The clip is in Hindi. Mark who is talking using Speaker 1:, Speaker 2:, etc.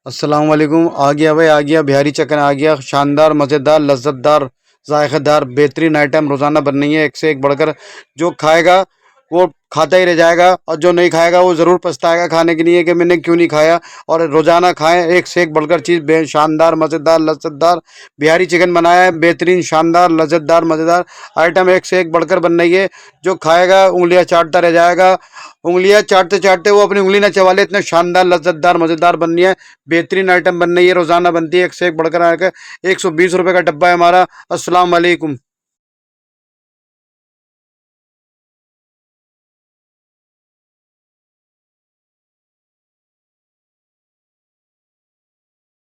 Speaker 1: अस्सलाम वालेकुम। आ गया भाई, आ गया बिहारी चिकन आ गया। शानदार, मज़ेदार, लज्जतदार, जायकेदार, बेहतरीन आइटम रोज़ाना बन रही है, एक से एक बढ़कर। जो खाएगा वो खाता ही रह जाएगा, और जो नहीं खाएगा वो ज़रूर पछताएगा खाने के लिए कि मैंने क्यों नहीं खाया। और रोज़ाना खाएं, एक से एक बढ़कर चीज़, बे शानदार, मज़ेदार, लज्जतदार बिहारी चिकन बनाया है। बेहतरीन, शानदार, लज्जतदार, मज़ेदार आइटम एक से एक बढ़कर बन रही है। जो खाएगा उंगलियां चाटता रह जाएगा। उंगलियां चाटते चाटते वो अपनी उंगली ना चबा ले, इतने शानदार, लज्जतदार, मज़ेदार बन रही है। बेहतरीन आइटम बन रही है, रोज़ाना बनती है, एक से एक बढ़कर आकर। 120 रुपये का डब्बा है हमारा। अस्सलाम वालेकुम।